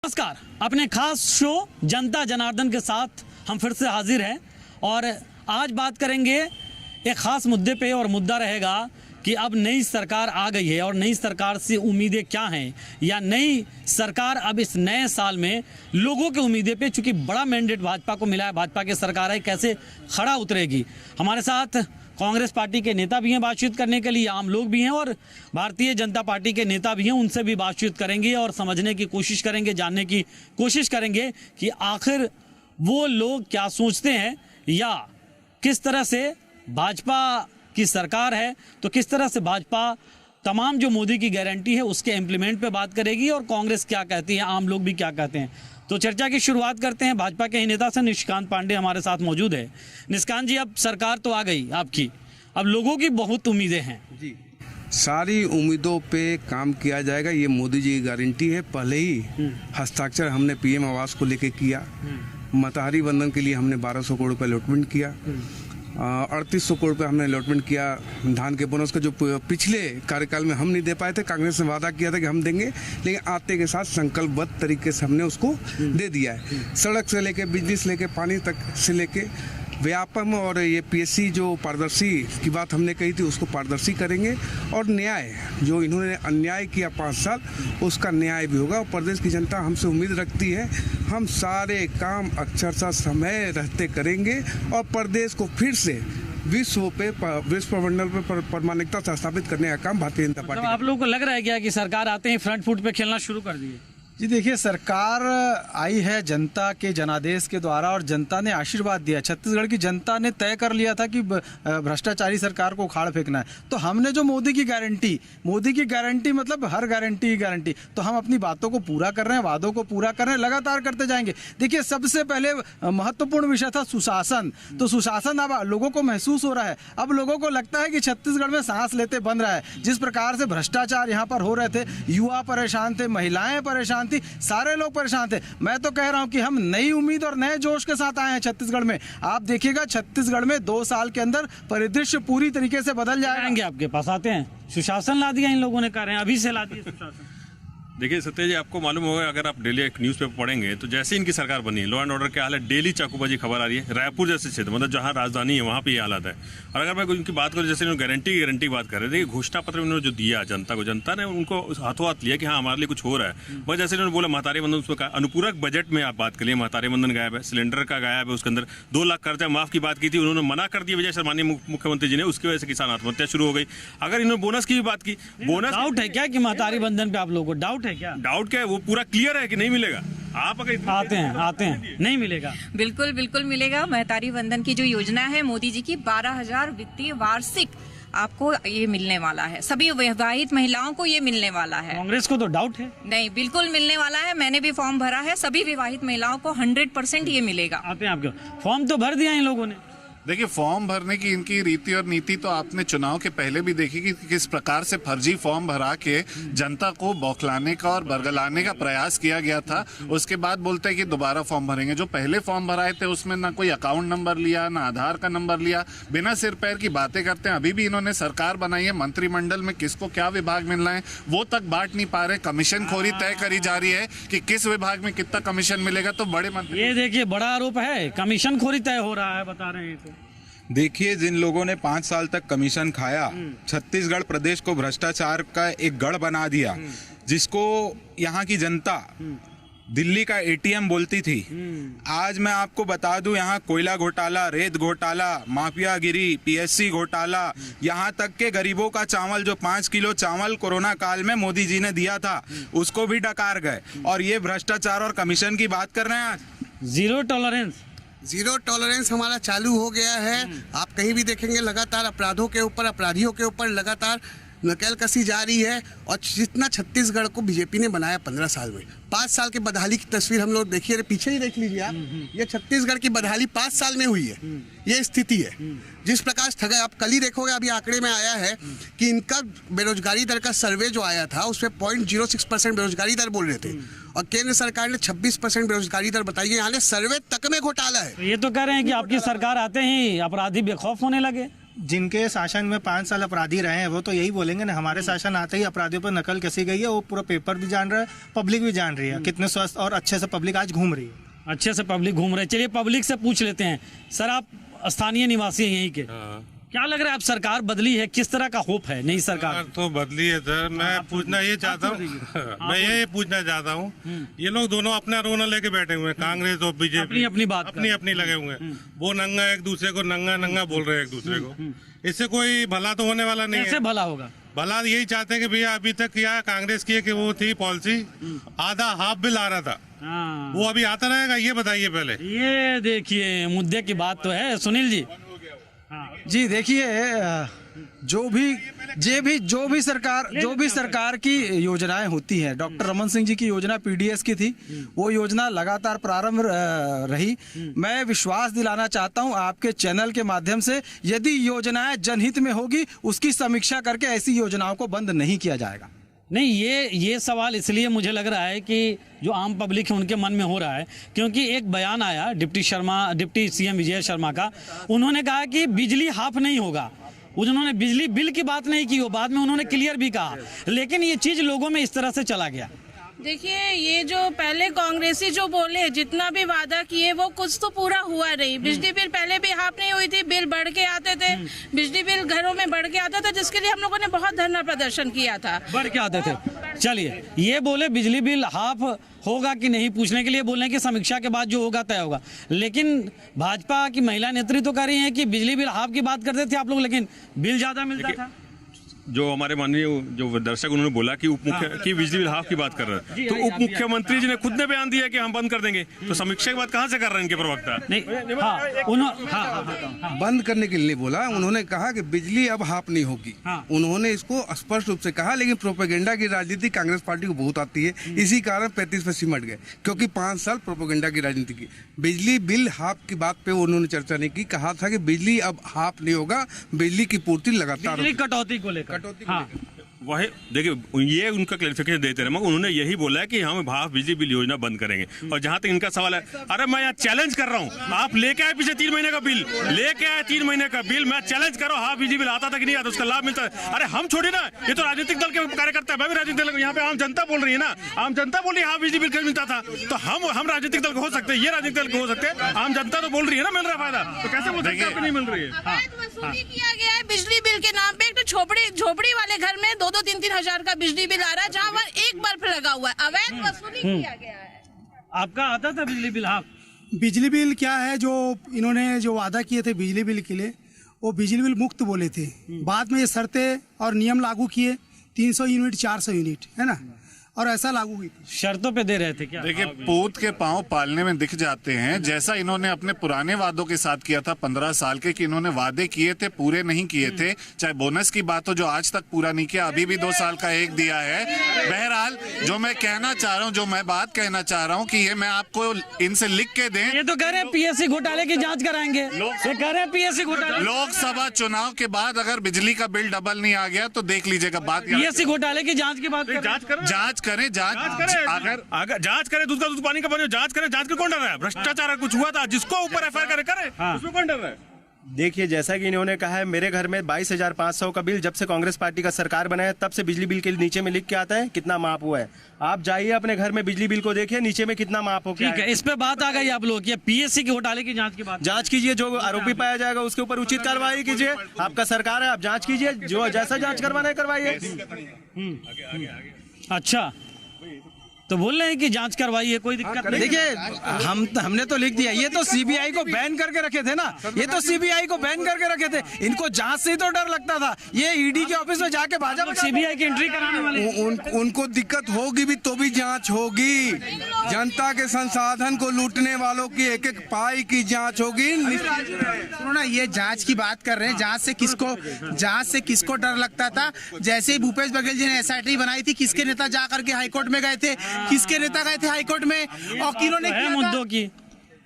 नमस्कार, अपने खास शो जनता जनार्दन के साथ हम फिर से हाजिर हैं और आज बात करेंगे एक खास मुद्दे पे और मुद्दा रहेगा कि अब नई सरकार आ गई है और नई सरकार से उम्मीदें क्या हैं या नई सरकार अब इस नए साल में लोगों की उम्मीदें पे, चूंकि बड़ा मैंडेट भाजपा को मिला है, भाजपा की सरकार है, कैसे खड़ा उतरेगी। हमारे साथ कांग्रेस पार्टी के नेता भी हैं बातचीत करने के लिए, आम लोग भी हैं और भारतीय जनता पार्टी के नेता भी हैं, उनसे भी बातचीत करेंगे और समझने की कोशिश करेंगे, जानने की कोशिश करेंगे कि आखिर वो लोग क्या सोचते हैं या किस तरह से भाजपा की सरकार है तो किस तरह से भाजपा तमाम जो मोदी की गारंटी है उसके इम्प्लीमेंट पे बात करेगी और कांग्रेस क्या कहती है, आम लोग भी क्या कहते हैं। तो चर्चा की शुरुआत करते हैं भाजपा के ही नेता से। निशिकांत पांडे हमारे साथ मौजूद है। निशिकांत जी, अब सरकार तो आ गई आपकी, अब लोगों की बहुत उम्मीदें हैं जी। सारी उम्मीदों पे काम किया जाएगा, ये मोदी जी की गारंटी है। पहले ही हस्ताक्षर हमने पीएम आवास को लेके किया, मतहारी वंदन के लिए हमने 1200 करोड़ रुपये अलॉटमेंट किया, 3800 करोड़ रुपये हमने अलॉटमेंट किया धान के बोनस का, जो पिछले कार्यकाल में हम नहीं दे पाए थे। कांग्रेस ने वादा किया था कि हम देंगे, लेकिन आते के साथ संकल्पबद्ध तरीके से हमने उसको दे दिया है। सड़क से लेके बिजली से लेके पानी तक से लेके व्यापम, और ये पीएससी जो पारदर्शी की बात हमने कही थी उसको पारदर्शी करेंगे, और न्याय जो इन्होंने अन्याय किया 5 साल उसका न्याय भी होगा। और प्रदेश की जनता हमसे उम्मीद रखती है, हम सारे काम अक्षरशः समय रहते करेंगे और प्रदेश को फिर से विश्व मंडल पे प्रमाणिकता से स्थापित करने का काम भारतीय जनता पार्टी। आप लोगों को लग रहा है क्या कि सरकार आते ही फ्रंट फुट पे खेलना शुरू कर दिए? जी देखिए, सरकार आई है जनता के जनादेश के द्वारा और जनता ने आशीर्वाद दिया। छत्तीसगढ़ की जनता ने तय कर लिया था कि भ्रष्टाचारी सरकार को उखाड़ फेंकना है। तो हमने जो मोदी की गारंटी मतलब हर गारंटी की गारंटी, तो हम अपनी बातों को पूरा कर रहे हैं, वादों को पूरा कर रहे हैं, लगातार करते जाएंगे। देखिए, सबसे पहले महत्वपूर्ण विषय था सुशासन। तो सुशासन अब लोगों को महसूस हो रहा है। अब लोगों को लगता है कि छत्तीसगढ़ में सांस लेते बन रहा है। जिस प्रकार से भ्रष्टाचार यहाँ पर हो रहे थे, युवा परेशान थे, महिलाएं परेशान, सारे लोग परेशान थे। मैं तो कह रहा हूं कि हम नई उम्मीद और नए जोश के साथ आए हैं छत्तीसगढ़ में। आप देखिएगा, छत्तीसगढ़ में 2 साल के अंदर परिदृश्य पूरी तरीके से बदल जाएंगे। आपके पास आते हैं, सुशासन ला दिया इन लोगों ने, कह रहे हैं अभी से ला दिया सुशासन। देखिए सत्य जी, आपको मालूम होगा, अगर आप डेली एक न्यूज़पेपर पढ़ेंगे तो जैसे इनकी सरकार बनी है, लॉ एंड ऑर्डर के हाल है, डेली चाकूबाजी खबर आ रही है। रायपुर जैसे क्षेत्र, मतलब जहां राजधानी है वहां पे ये हालात है। और अगर मैं उनकी बात करूं, जैसे इन्होंने गारंटी की बात कर रहे थे, घोषणा पत्र उन्होंने जो दिया जनता को, जनता ने उनको हाथों हाथ लिया कि हाँ हमारे लिए कुछ हो रहा है। वह जैसे उन्होंने बोला महतारी बंधन, उसमें अनुपूरक बजट में आप बात करिए, महतारी बंधन गायब है, सिलेंडर का गायब है, उसके अंदर 2 लाख कर्जा माफ की बात की थी, उन्होंने मना कर दिया वजह से माननीय मुख्यमंत्री जी ने, उसकी वजह से किसान आत्महत्या शुरू हो गई। अगर इन्होंने बोनस की भी बात की, बोनस डाउट है क्या कि महतारी बंधन पे आप लोगों को डाउट है क्या? डाउट क्या है, वो पूरा क्लियर है कि नहीं मिलेगा। आप अगर आते हैं नहीं मिलेगा? बिल्कुल मिलेगा। महतारी वंदन की जो योजना है मोदी जी की, 12,000 वित्तीय वार्षिक आपको ये मिलने वाला है। सभी विवाहित महिलाओं को ये मिलने वाला है। कांग्रेस को तो डाउट है? नहीं, बिल्कुल मिलने वाला है। मैंने भी फॉर्म भरा है, सभी विवाहित महिलाओं को 100% ये मिलेगा। आते हैं आपके फॉर्म तो भर दिया इन लोगों ने। देखिए, फॉर्म भरने की इनकी रीति और नीति तो आपने चुनाव के पहले भी देखी कि किस प्रकार से फर्जी फॉर्म भरा के जनता को बौखलाने का और बरगलाने का प्रयास किया गया था। उसके बाद बोलते हैं कि दोबारा फॉर्म भरेंगे। जो पहले फॉर्म भराए थे उसमें ना कोई अकाउंट नंबर लिया, ना आधार का नंबर लिया, बिना सिर पैर की बातें करते हैं। अभी भी इन्होंने सरकार बनाई है, मंत्रिमंडल में किसको क्या विभाग मिलना है वो तक बांट नहीं पा रहे। कमीशन खोरी तय करी जा रही है कि किस विभाग में कितना कमीशन मिलेगा। तो बड़े मंत्री, ये देखिए बड़ा आरोप है, कमीशन खोरी तय हो रहा है, बता रहे हैं। तो देखिए, जिन लोगों ने 5 साल तक कमीशन खाया, छत्तीसगढ़ प्रदेश को भ्रष्टाचार का एक गढ़ बना दिया, जिसको यहाँ की जनता दिल्ली का एटीएम बोलती थी। आज मैं आपको बता दूं, यहाँ कोयला घोटाला, रेत घोटाला, माफियागिरी, पीएससी घोटाला, यहाँ तक के गरीबों का चावल, जो 5 किलो चावल कोरोना काल में मोदी जी ने दिया था, उसको भी डकार गए। और ये भ्रष्टाचार और कमीशन की बात कर रहे हैं आज। जीरो टॉलरेंस हमारा चालू हो गया है। आप कहीं भी देखेंगे लगातार अपराधों के ऊपर, अपराधियों के ऊपर लगातार नकेल कसी जा रही है। और जितना छत्तीसगढ़ को बीजेपी ने बनाया 15 साल में, 5 साल की बदहाली की तस्वीर हम लोग देखिए, पीछे ही देख लीजिए आप। ये छत्तीसगढ़ की बदहाली 5 साल में हुई है। ये स्थिति है। जिस प्रकार ठगा, आप कल ही देखोगे, अभी आंकड़े में आया है कि इनका बेरोजगारी दर का सर्वे जो आया था उसमें 0.06% बेरोजगारी दर बोल रहे थे और केंद्र सरकार ने 26% बेरोजगारी दर बताई है। यहाँ सर्वे तक में घोटाला है। ये तो कह रहे हैं कि आपकी सरकार आते ही अपराधी बेखौफ होने लगे। जिनके शासन में 5 साल अपराधी रहे हैं वो तो यही बोलेंगे ना, हमारे शासन आते ही अपराधियों पर नकल कसी गई है, वो पूरा पेपर भी जान रहा है, पब्लिक भी जान रही है, कितने स्वस्थ और अच्छे से पब्लिक आज घूम रही है। अच्छे से पब्लिक घूम रहे। चलिए पब्लिक से पूछ लेते हैं। सर, आप स्थानीय निवासी हैं यहीं के, क्या लग रहा है, अब सरकार बदली है, किस तरह का होप है नई सरकार? तो बदली है सर। मैं पूछना ये चाहता हूँ मैं ये पूछना चाहता हूँ, ये लोग दोनों अपना रोना लेके बैठे हुए हैं, कांग्रेस और बीजेपी अपनी बात अपनी लगे हुए हैं। वो नंगा एक दूसरे को नंगा बोल रहे हैं एक दूसरे को। इससे कोई भला तो होने वाला नहीं है। कैसे भला होगा? भला यही चाहते हैं कि भैया अभी तक क्या कांग्रेस की कि वो थी पॉलिसी, आधा हाफ बिल आ रहा था, वो अभी आता रहेगा, ये बताइए पहले। ये देखिए मुद्दे की बात तो है। सुनील जी। जी देखिए, जो भी सरकार की योजनाएं होती हैं, डॉक्टर रमन सिंह जी की योजना पीडीएस की थी, वो योजना लगातार प्रारंभ रही। मैं विश्वास दिलाना चाहता हूं आपके चैनल के माध्यम से, यदि योजनाएं जनहित में होगी उसकी समीक्षा करके ऐसी योजनाओं को बंद नहीं किया जाएगा। नहीं, ये सवाल इसलिए मुझे लग रहा है कि जो आम पब्लिक है उनके मन में हो रहा है, क्योंकि एक बयान आया डिप्टी सीएम विजय शर्मा का। उन्होंने कहा कि बिजली हाफ नहीं होगा, उन्होंने बिजली बिल की बात नहीं की, वो बाद में उन्होंने क्लियर भी कहा, लेकिन ये चीज लोगों में इस तरह से चला गया। देखिए, ये जो पहले कांग्रेसी जो बोले, जितना भी वादा किए वो कुछ तो पूरा हुआ नहीं। बिजली बिल पहले भी हाफ नहीं हुई थी, बिल बढ़ के आते थे, बिजली बिल घरों में बढ़ के आता था, जिसके लिए हम लोगों ने बहुत धरना प्रदर्शन किया था। बढ़ के आते थे। चलिए, ये बोले बिजली बिल हाफ होगा कि नहीं पूछने के लिए बोल रहे हैं कि समीक्षा के बाद जो होगा तय होगा, लेकिन भाजपा की महिला नेत्री तो कह रही है कि बिजली बिल हाफ की बात करते थे आप लोग, लेकिन बिल ज्यादा मिलता था। जो हमारे माननीय जो दर्शक उन्होंने बोला कि की बिजली बिल हाफ की बात कर रहे हैं, तो उप मुख्यमंत्री जी ने खुद ने बयान दिया कि हम बंद कर देंगे, तो समीक्षा की बात कहाँ से कर रहे हैं इनके प्रवक्ता? बंद करने के लिए नहीं बोला, उन्होंने कहा कि बिजली अब हाफ नहीं होगी। उन्होंने इसको स्पष्ट रूप से कहा, लेकिन प्रोपेगेंडा की राजनीति कांग्रेस पार्टी को बहुत आती है, इसी कारण 35 पे सिमट गए, क्योंकि 5 साल प्रोपेगेंडा की राजनीति की। बिजली बिल हाफ की बात पे उन्होंने चर्चा नहीं की, कहा था कि बिजली अब हाफ नहीं होगा, बिजली की पूर्ति लगातार कटौती को लेकर। वही देखिए, ये उनका क्लैरिफिकेशन देते रहे, मगर उन्होंने यही बोला है कि हम हाफ बिजली बिल योजना बंद करेंगे। और जहां तक इनका सवाल है, अरे मैं यहाँ चैलेंज कर रहा हूँ, आप लेके आए पिछले 3 महीने का बिल, लेके आए 3 महीने का बिल, मैं चैलेंज कर रहा हूँ, हाफ बिजली बिल आता था कि नहीं आता, उसका लाभ मिलता है। अरे हम छोड़े ना, ये तो राजनीतिक दल के कार्यकर्ता है, मैं भी राजनीतिक दल, यहाँ पे आम जनता बोल रही है ना, आम जनता बोल रही है हाफ बिजली बिल क्यों मिलता था, तो हम राजनीतिक दल को हो सकते हैं, ये राजनीतिक दल को हो सकते हैं, आम जनता तो बोल रही है ना मिल रहा फायदा, तो कैसे बोल सकते हैं नहीं मिल रही है? वसूली किया गया है बिजली बिल के नाम पे। एक तो झोपड़ी वाले घर में 2-2, 3-3 हजार का बिजली बिल आ रहा है, जहाँ पर एक बल्ब लगा हुआ है, अवैध वसूली किया गया है। आपका आता था बिजली बिल हाफ? बिजली बिल क्या है, जो इन्होंने जो वादा किए थे बिजली बिल के लिए, वो बिजली बिल मुक्त बोले थे, बाद में ये शर्तें और नियम लागू किए, 300 यूनिट 400 यूनिट है ना, और ऐसा लागू हुई थी। शर्तों पे दे रहे थे क्या? देखिए, पूत के पांव पालने में दिख जाते हैं, जैसा इन्होंने अपने पुराने वादों के साथ किया था 15 साल के, कि इन्होंने वादे किए थे पूरे नहीं किए थे, चाहे बोनस की बात हो जो आज तक पूरा नहीं किया, अभी भी 2 साल का एक दिया है। बहरहाल जो मैं कहना चाह रहा हूँ, जो मैं बात कहना चाह रहा हूँ कि ये मैं आपको इनसे लिख के दें। ये तो कह रहे हैं पीएससी घोटाले की जांच कराएंगे, ये कह रहे हैं पीएससी घोटाले। लोकसभा चुनाव के बाद अगर बिजली का बिल डबल नहीं आ गया तो देख लीजिएगा बात। पीएससी घोटाले की जांच की बात, जांच करें, अगर जांच करे, दूध का दूध पानी का पानी, जांच करे, जांच के कौन डर रहा है? भ्रष्टाचार कुछ हुआ था, जिसको ऊपर एफआईआर करे, उसमें कौन डर रहा है? देखिए, जैसा कि इन्होंने कहा है, मेरे घर में 22,500 का बिल जब से कांग्रेस पार्टी का सरकार बना है तब से बिजली बिल के नीचे में लिख के आता है कितना माफ हुआ है। आप जाइए अपने घर में बिजली बिल को देखिए, नीचे में कितना माफ हो गया। ठीक है, इस पे बात आ गई आप लोग की, पीएससी के घोटाले की जांच की बात। जांच कीजिए, जो आरोपी पाया जाएगा उसके ऊपर उचित कार्रवाई कीजिए, आपका सरकार है, आप जांच कीजिए, जो जैसा जांच करवाना है करवाइए। अच्छा, तो बोल रहे हैं कि जांच करवाइए, कोई दिक्कत नहीं। देखिए, हमने तो लिख दिया, ये तो सीबीआई को बैन करके रखे थे ना, ये तो सीबीआई को बैन करके रखे थे, इनको जांच से ही तो डर लगता था। ये ईडी के ऑफिस में जाके भाजपा सीबीआई की एंट्री कराने वाले, उनको दिक्कत होगी भी तो भी जांच होगी, जनता के संसाधन को लूटने वालों की एक एक पाई की जांच होगी। सुनो ना, ये जांच की बात कर रहे हैं, जांच से किसको डर लगता था? जैसे ही भूपेश बघेल जी ने एसआईटी बनाई थी, किसके नेता जा करके हाईकोर्ट में गए थे, किसके नेता गए थे हाईकोर्ट में, और किन्होंने किया मुद्दों की?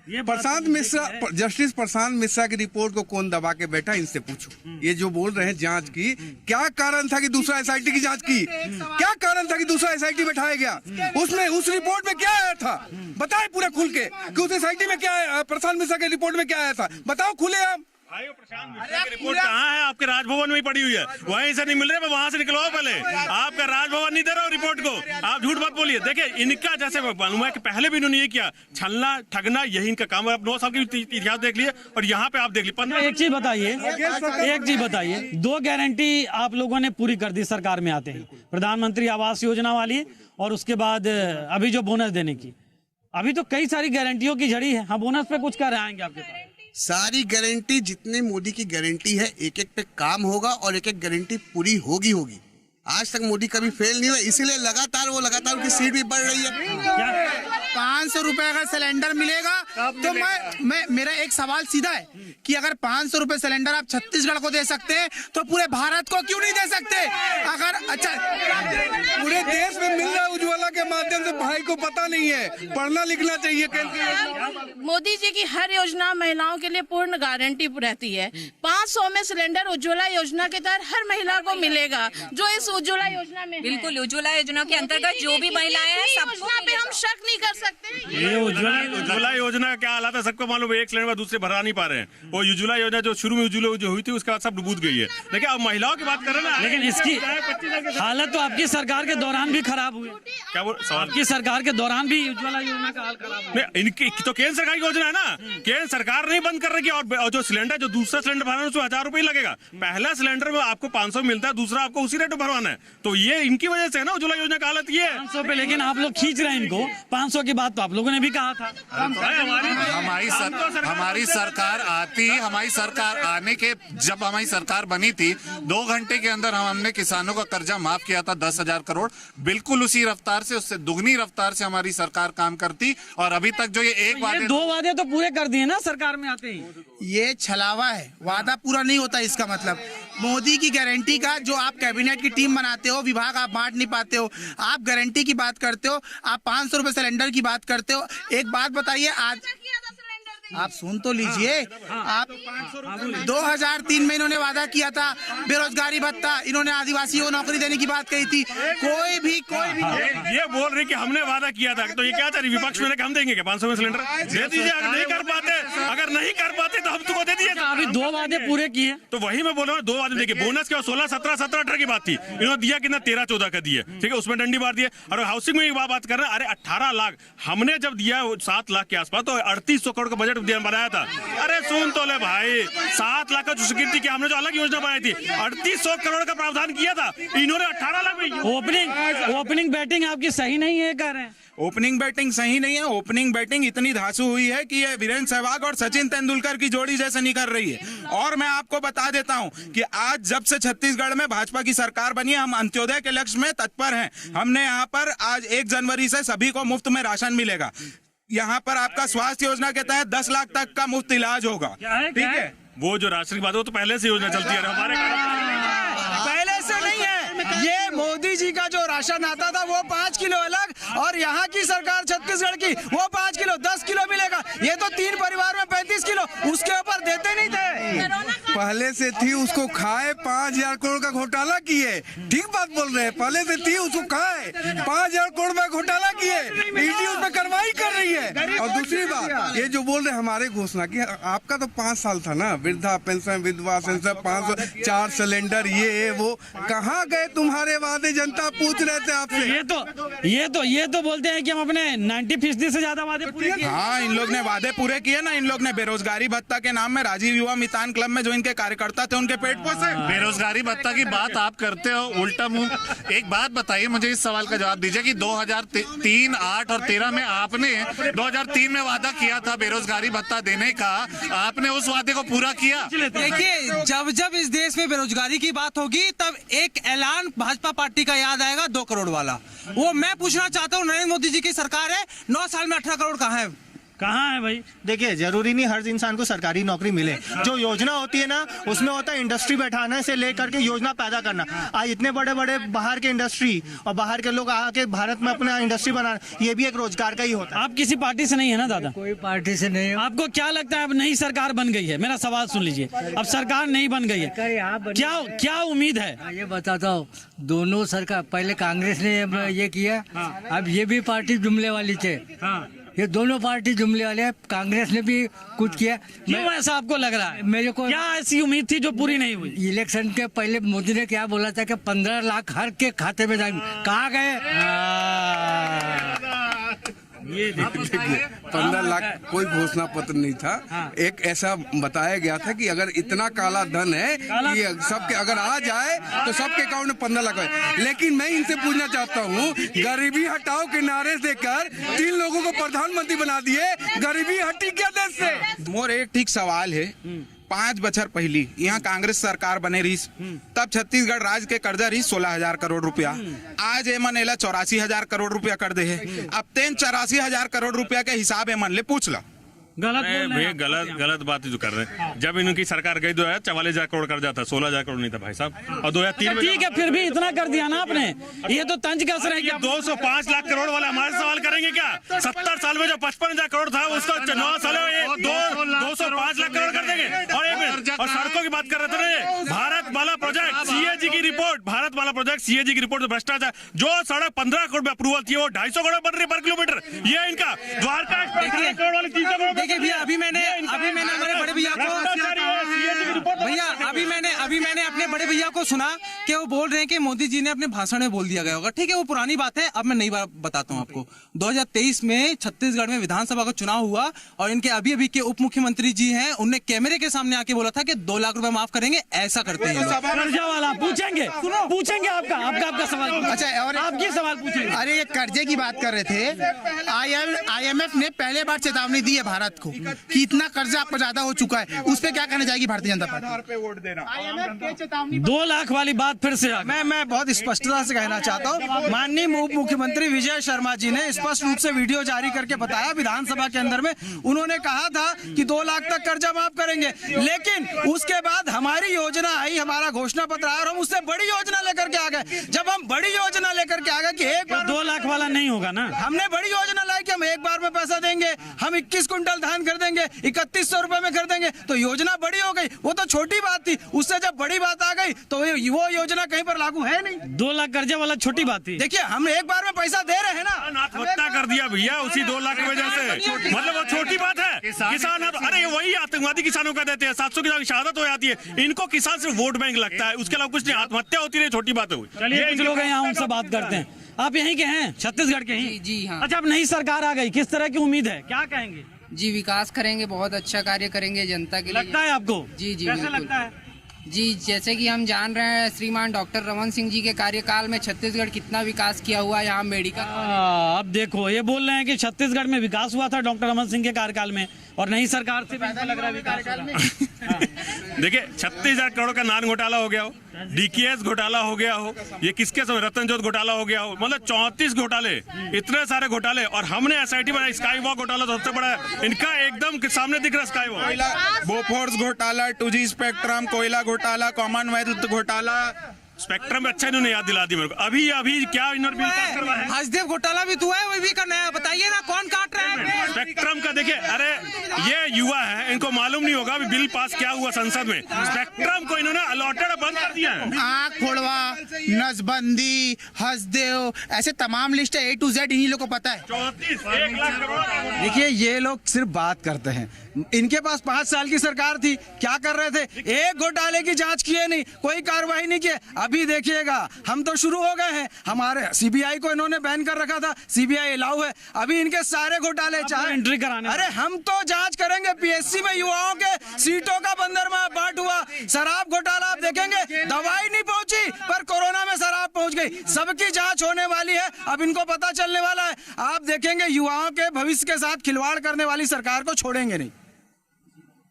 प्रशांत मिश्रा, जस्टिस प्रशांत मिश्रा की रिपोर्ट को कौन दबा के बैठा, इनसे पूछो। ये जो बोल रहे हैं जांच की, क्या कारण था कि दूसरा एसआईटी की जांच की? क्या कारण था कि दूसरा एसआईटी बैठाया गया? उसमें उस रिपोर्ट में क्या आया था? बताए पूरा खुल के कि उस एसआईटी में क्या आया, प्रशांत मिश्रा के रिपोर्ट में क्या आया था, बताओ खुले आप। रिपोर्ट कहाँ है? आपके राजभवन में ही पड़ी हुई है, वहीं से नहीं मिल रहे, वहां से निकलवाओ पहले। आपका राजभवन नहीं दे रहा रिपोर्ट को, आप झूठ मत बोलिए। देखिए इनका जैसे मालूम है कि पहले भी इन्होंने ये किया, छलना ठगना, यही इनका काम है। आप 9 साल की इतिहास देख लिए और यहाँ पे आप देख लीजिए। एक चीज बताइए, 2 गारंटी आप लोगों ने पूरी कर दी सरकार में आते हैं, प्रधानमंत्री आवास योजना वाली और उसके बाद अभी जो बोनस देने की। अभी तो कई सारी गारंटियों की झड़ी है, हम बोनस पे कुछ कर आएंगे आपके पास। सारी गारंटी, जितने मोदी की गारंटी है, एक एक पे काम होगा और एक एक गारंटी पूरी होगी। आज तक मोदी कभी फेल नहीं हुआ, इसीलिए लगातार उनकी सीट भी बढ़ रही है। 500 रुपए का सिलेंडर मिलेगा तो मैं मेरा एक सवाल सीधा है कि अगर 500 रुपए सिलेंडर आप छत्तीसगढ़ को दे सकते हैं तो पूरे भारत को क्यों नहीं दे सकते? अगर अच्छा पूरे देश में मिल रहा है उज्ज्वला के माध्यम से, भाई को पता नहीं है, पढ़ना लिखना चाहिए। मोदी जी की हर योजना महिलाओं के लिए पूर्ण गारंटी रहती है। 500 में सिलेंडर उज्ज्वला योजना के तहत हर महिला को मिलेगा जो इस उज्ज्वला योजना में। बिल्कुल, उज्ज्वला योजना के अंतर्गत जो भी महिलाएं हैं सबको पे हम शक नहीं कर सकते। ये उज्ज्वला योजना का क्या हालात है सबको मालूम है। एक सिलेंडर दूसरे भरा नहीं पा रहे हैं। वो उज्ज्वला योजना जो शुरू में उज्ज्वला जो हुई थी उसके बाद सब डूब गई है। लेकिन अब महिलाओं की बात कर रहे हैं ना, लेकिन इसकी हालत तो आपकी सरकार के दौरान भी खराब हुई। क्या वो सवाल? आपकी सरकार के दौरान भी उज्ज्वला योजना का हाल खराब है। इनकी तो केंद्र सरकार की योजना है ना, केंद्र सरकार नहीं बंद कर रही है। और जो सिलेंडर, जो दूसरा सिलेंडर भराना है उसमें 1000 रुपये लगेगा। पहला सिलेंडर में आपको 500 मिलता है, दूसरा आपको उसी रेट में भरवाना है। तो ये इनकी वजह से है ना उज्ज्वला योजना का हालत ये है। 500 पे लेकिन आप लोग खींच रहे हैं इनको। 500 की बात तो आप लोगों ने भी कहा था। हमारी सरकार आने के, जब हमारी सरकार बनी थी 2 घंटे के अंदर हमने किसानों का कर्जा माफ किया था 10,000 करोड़। बिल्कुल उसी रफ्तार से, उससे दुगनी रफ्तार से हमारी सरकार काम करती। और अभी तक जो ये एक वादे, 2 वादे तो पूरे कर दिए ना सरकार में आते ही। ये छलावा है, वादा पूरा नहीं होता। इसका मतलब मोदी की गारंटी का, जो आप कैबिनेट की टीम बनाते हो, विभाग आप बांट नहीं पाते हो, आप गारंटी की बात करते हो, आप 500 रुपए सिलेंडर की बात करते हो। एक बात बताइए, आज आप सुन तो लीजिए, आप 2003 में इन्होंने वादा किया था बेरोजगारी भत्ता, इन्होंने आदिवासियों को नौकरी देने की बात कही थी। कोई भी ये बोल रही कि हमने वादा किया था, तो ये क्या चाह रही विपक्ष में हम देंगे क्या 500 में सिलेंडर? दे दीजिए। अगर नहीं कर पाते तो हम तुमको दे दीजिए। अभी 2 वादे पूरे किए, तो वही मैं बोल रहा हूँ। 2 वादे देखिए, बोनस के 16, 17, 18 की बात थी, इन्होंने दिया कितना 13, 14 का दिया, ठीक है, उसमें डंडी मार दिए। और हाउसिंग में बात कर रहे हैं, अरे 18 लाख हमने जब दिया 7 लाख के आसपास, तो 3800 करोड़ का बजट बनाया था। अरे सुन तो ले भाई, 7 लाख का स्वीकृति की हमने जो अलग योजना बनाई थी, 3800 करोड़ का प्रावधान किया था, इन्होंने 18 लाख में। ओपनिंग बैटिंग आपकी सही नहीं है कह रहे हैं। ओपनिंग बैटिंग सही नहीं है। ओपनिंग बैटिंग इतनी धांसू हुई है कि ये वीरेंद्र सहवाग और सचिन तेंदुलकर की जोड़ी जैसे निकल रही है। और मैं आपको बता देता हूं कि आज जब से छत्तीसगढ़ में भाजपा की सरकार बनी है, हम अंत्योदय के लक्ष्य में तत्पर हैं। हमने यहाँ पर आज 1 जनवरी से सभी को मुफ्त में राशन मिलेगा। यहाँ पर आपका स्वास्थ्य योजना के तहत 10 लाख तक का मुफ्त इलाज होगा। ठीक है, वो जो राशन की बात है वो तो पहले से योजना चलती है हमारे। पहले से नहीं है, ये मोदी जी का जो राशन आता था वो 5 किलो अलग, और यहाँ की सरकार छत्तीसगढ़ की वो 5 किलो 10 किलो मिलेगा। ये तो 3 परिवार में 35 किलो, उसके ऊपर देते नहीं थे। पहले से थी, उसको खाए, 5000 करोड़ का घोटाला किए। ठीक बात बोल रहे हैं, पहले से थी, उसको खाए, 5000 करोड़ का घोटाला किए, ईडी उस पर कार्रवाई कर रही है। और दूसरी बात, ये जो बोल रहे हमारे घोषणा की, आपका तो 5 साल था ना, वृद्धा पेंशन, विधवा पेंशन, 504 सिलेंडर, ये वो, कहाँ गए तुम्हारे वादे? जनता पूछ रहे थे आपसे। ये तो बोलते हैं कि हम अपने 90% से ज्यादा वादे पूरे किए। हाँ, इन लोग ने वादे पूरे किए ना। इन लोग ने बेरोजगारी भत्ता के नाम में राजीव युवा मितान क्लब में जो इनके कार्यकर्ता थे उनके पेट पोसे। बेरोजगारी भत्ता की बात आप करते हो उल्टा मुंह। एक बात बताइए, मुझे इस सवाल का जवाब दीजिए कि 2003, 8 और 13 में आपने 2003 में वादा किया था बेरोजगारी भत्ता देने का, आपने उस वादे को पूरा किया? देखिए, जब इस देश में बेरोजगारी की बात होगी तब एक ऐलान भाजपा पार्टी का याद आएगा, 2 करोड़ वाला। वो मैं पूछना चाहता हूँ, नरेंद्र मोदी जी की सरकार है, 9 साल में 18 करोड़ कहाँ है? कहाँ है भाई? देखिए, जरूरी नहीं हर इंसान को सरकारी नौकरी मिले। जो योजना होती है ना, उसमें होता है इंडस्ट्री बैठाने से लेकर के योजना पैदा करना। आज इतने बड़े बड़े बाहर के इंडस्ट्री और बाहर के लोग आके भारत में अपना इंडस्ट्री बनाना, ये भी एक रोजगार का ही होता है। आप किसी पार्टी से नहीं है ना दादा? कोई पार्टी से नहीं। आपको क्या लगता है अब नई सरकार बन गई है? मेरा सवाल सुन लीजिए, अब सरकार नहीं बन गई है, क्या उम्मीद है? ये बताता हूँ, दोनों सरकार, पहले कांग्रेस ने ये किया, अब ये भी पार्टी जुमले वाली थे। ये दोनों पार्टी जुमले वाले हैं। कांग्रेस ने भी कुछ किया। क्यों ऐसा आपको लग रहा है? मेरे को क्या ऐसी उम्मीद थी जो पूरी नहीं हुई? इलेक्शन के पहले मोदी ने क्या बोला था कि 15 लाख हर के खाते में जाएंगे, कहाँ गए? ये 15 लाख कोई घोषणा पत्र नहीं था। एक ऐसा बताया गया था कि अगर इतना काला धन है कि सबके अगर आ जाए तो सबके अकाउंट में 15 लाख है। लेकिन मैं इनसे पूछना चाहता हूँ, गरीबी हटाओ के नारे देकर 3 लोगों को प्रधानमंत्री बना दिए, गरीबी हटी क्या देश से? मोर एक ठीक सवाल है। 5 बछर पहली यहाँ कांग्रेस सरकार बने रही, तब छत्तीसगढ़ राज्य के कर्जा रही 16,000 करोड़ रुपया। आज एमन एला 84,000 करोड़ रुपया कर दे है। अब 84,000 करोड़ रुपया के हिसाब एमन ले पूछ ला। गलत बात जो कर रहे हैं। जब इनकी सरकार गई 44,000 करोड़ कर जाता, 16,000 करोड़ नहीं था भाई साहब। और 2003 में ठीक है, फिर भी इतना कर दिया ना आपने। ये तो तंज कस रहे हैं। 205 लाख करोड़ वाला हमारे सवाल करेंगे क्या? 70 साल में जो 55,000 करोड़ था उसको 9 साल में 205 लाख करोड़ कर देंगे। और सड़कों की बात कर रहे थे, भारत माला प्रोजेक्ट सीएजी की रिपोर्ट, भारत माला प्रोजेक्ट सीएजी की रिपोर्ट, भ्रष्टाचार जो सड़क 15 करोड़ में अप्रूवल थी वो 250 करोड़ बन रही पर किलोमीटर। ये इनका द्वारका करोड़ वाले 300 करोड़। देखिए भैया, अभी मैंने हमारे बड़े भैया को अभी मैंने अपने बड़े भैया को सुना कि वो बोल रहे हैं कि मोदी जी ने अपने भाषण में बोल दिया गया होगा। ठीक है, वो पुरानी बात है। अब मैं नई बात बताता हूँ आपको। 2023 में छत्तीसगढ़ में विधानसभा का चुनाव हुआ और इनके अभी के उप मुख्यमंत्री जी हैं, उनने कैमरे के सामने आके बोला था कि 2 लाख रुपए माफ करेंगे। ऐसा करते हैं कर्जा वाला पूछेंगे आपका सवाल। अच्छा, और आपकी सवाल पूछेंगे। अरे ये कर्जे की बात कर रहे थे। IMF ने पहले बार चेतावनी दी है भारत को कि इतना कर्जा आपका ज्यादा हो चुका है। उस पर क्या कहना चाहेगी भारतीय जनता पार्टी? वोट देना। IMF के चेतावनी 2 लाख वाली बात फिर से मैं बहुत स्पष्टता से कहना चाहता हूँ। माननीय उप मुख्यमंत्री विजय शर्मा जी ने स्पष्ट रूप से वीडियो जारी करके बताया विधानसभा के अंदर में। उन्होंने कहा था कि 2 लाख तक कर्जा माफ करेंगे, लेकिन उसके बाद हमारी योजना आई, हमारा घोषणा पत्र आया और हम उससे बड़ी योजना लेकर के आ गए। जब हम बड़ी योजना लेकर के आ गए कि एक बार 2 लाख वाला नहीं होगा ना, हमने बड़ी योजना लाई कि हम एक बार में पैसा देंगे, हम 21 कुंटल धान कर देंगे, 3100 रुपए में कर देंगे, तो योजना बड़ी हो गई। वो तो छोटी बात थी, उससे जब बड़ी बात आ गई तो वो योजना कहीं पर लागू है नहीं। 2 लाख कर्जा वाला छोटी बात थी। देखिए, हम एक बार में पैसा दे रहे हैं ना। आत्महत्या कर दिया भैया उसी 2 लाख की वजह से। मतलब वो छोटी बात है। किसान अरे वही आतंकवादी किसानों का देते हैं, 700 की शहादत हो जाती है। इनको किसान सिर्फ वोट बैंक लगता है, उसके अलावा कुछ नहीं। आत्महत्या होती है, छोटी बात है। चलिए कुछ लोग यहाँ उनसे बात करते हैं। आप यहीं के हैं, छत्तीसगढ़ के ही? जी हाँ। अच्छा, अब नई सरकार आ गई, किस तरह की उम्मीद है, क्या कहेंगे? जी, विकास करेंगे, बहुत अच्छा कार्य करेंगे जनता के लिए। लगता है आपको? जी कैसे बिल्कुल लगता है? जी, जैसे कि हम जान रहे हैं श्रीमान डॉक्टर रमन सिंह जी के कार्यकाल में छत्तीसगढ़ कितना विकास किया हुआ है। यहाँ मेडिकल अब देखो, ये बोल रहे हैं कि छत्तीसगढ़ में विकास हुआ था डॉक्टर रमन सिंह के कार्यकाल में, और नई सरकार से भी लग रहा है विकास होगा। देखिए, 36,000 करोड़ का नान घोटाला हो गया हो, DKS घोटाला हो गया हो, ये किसके समय रतन जोत घोटाला हो गया हो, मतलब 34 घोटाले, इतने सारे घोटाले। और हमने SIT बनाई, स्काई वॉक घोटाला तो सबसे बड़ा है इनका, एकदम सामने दिख रहा स्काई वॉक। बोफोर्स घोटाला, 2G स्पेक्ट्रम, कोयला घोटाला, कॉमनवेल्थ घोटाला। स्पेक्ट्रम में अच्छा इन्होंने याद दिला दी मेरे को। अभी क्या इन्होंने बिल पास करवाया है? हसदेव घोटाला भी तो है, वो भी करना है। बताइए ना, कौन काट रहा है? स्पेक्ट्रम का देखिए, अरे ये युवा है, इनको मालूम नहीं होगा बिल पास क्या हुआ संसद में। स्पेक्ट्रम को इन्होंने अलॉटेड बंद कर दिया है। आँख फोड़वा, नसबंदी, हसदेव, ऐसे तमाम लिस्ट है A to Z, इन्हीं लोग को पता है। 1 लाख करोड़। देखिए, ये लोग सिर्फ बात करते हैं। इनके पास 5 साल की सरकार थी, क्या कर रहे थे? एक घोटाले की जांच किए नहीं, कोई कार्रवाई नहीं किए। अभी देखिएगा, हम तो शुरू हो गए हैं। हमारे CBI को इन्होंने बैन कर रखा था, CBI अलाउ है। अभी इनके सारे घोटाले चाहे एंट्री कराने, अरे हम तो जांच करेंगे। PSC में युवाओं के सीटों का बंदरगाह बांट हुआ। शराब घोटाला आप देखेंगे, दवाई नहीं पहुंची पर कोरोना में शराब पहुंच गई। सबकी जांच होने वाली है, अब इनको पता चलने वाला है। आप देखेंगे, युवाओं के भविष्य के साथ खिलवाड़ करने वाली सरकार को छोड़ेंगे नहीं।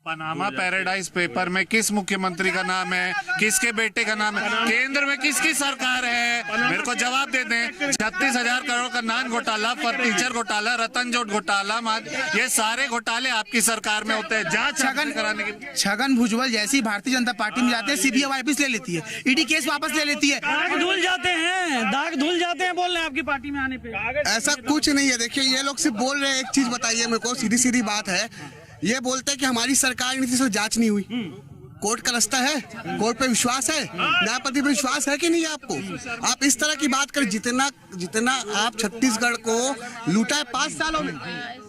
पनामा पैराडाइज पेपर में किस मुख्यमंत्री का नाम है, किसके बेटे का नाम है, केंद्र में किसकी सरकार है, मेरे को जवाब दे दें। 36,000 करोड़ का नान घोटाला, फर्नीचर घोटाला, रतन जोत घोटाला, ये सारे घोटाले आपकी सरकार में होते हैं। जांच कराने के छगन भुजबल जैसी भारतीय जनता पार्टी में जाते हैं, CBI वापस ले लेती है, ED केस वापस ले लेती है। दाग धुल जाते हैं बोल रहे हैं आपकी पार्टी में आने पे। ऐसा कुछ नहीं है। देखिए, ये लोग सिर्फ बोल रहे हैं। एक चीज बताइए मेरे को, सीधी सीधी बात है। ये बोलते हैं कि हमारी सरकार नीति से जांच नहीं हुई। कोर्ट का रास्ता है, कोर्ट पे विश्वास है, न्यायपति पे विश्वास है कि नहीं है आपको? आप इस तरह की बात करें, जितना आप छत्तीसगढ़ को लूटा है 5 सालों में,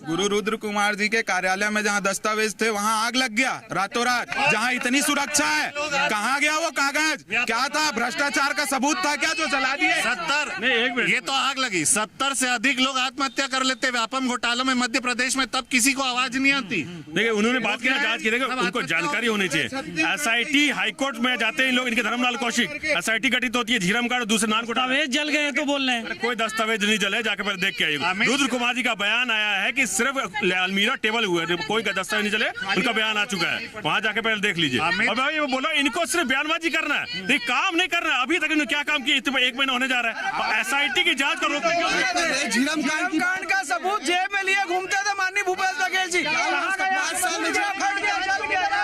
गुरु रुद्र कुमार जी के कार्यालय में जहां दस्तावेज थे वहां आग लग गया रातों रात। जहां इतनी सुरक्षा है, कहां गया वो कागज? क्या था? भ्रष्टाचार का सबूत था क्या जो जला दिए? 70 ये तो आग लगी। 70 से अधिक लोग आत्महत्या कर लेते व्यापम घोटालों में मध्य प्रदेश में, तब किसी को आवाज नहीं आती। देखिए उन्होंने बात की ना जांच की, देखिए उनको जानकारी होनी चाहिए। एसआईटी हाईकोर्ट में जाते हैं लोग, इनके धर्मलाल कौशिक, एसआईटी गठित होती है, झीरम का दूसरे नाम को दस्तावेज जल गए तो बोल रहे हैं। कोई दस्तावेज नहीं जले, जाके पहले देख के आइएगा। रुद्र कुमार जी का बयान आया है कि सिर्फ अलमीरा टेबल हुआ है, कोई दस्तावेज नहीं चले, उनका बयान आ चुका है, वहां जाके पहले देख लीजिए। और भाई वो बोलो इनको सिर्फ बयानबाजी करना है, ये काम नहीं करना है। अभी तक इन्होंने क्या काम किया? 1 महीना होने जा रहा है। एसआईटी की जांच को रोकने झीरम कांड का सबूत जेब में लिए घूमते थे माननीय भूपेश बघेल जी।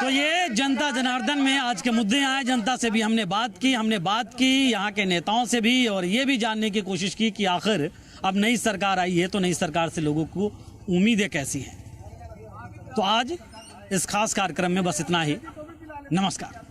तो ये जनता जनार्दन में आज के मुद्दे आए। जनता से भी हमने बात की यहाँ के नेताओं से भी, और ये भी जानने की कोशिश की कि आखिर अब नई सरकार आई है तो नई सरकार से लोगों को उम्मीदें कैसी हैं। तो आज इस खास कार्यक्रम में बस इतना ही। नमस्कार।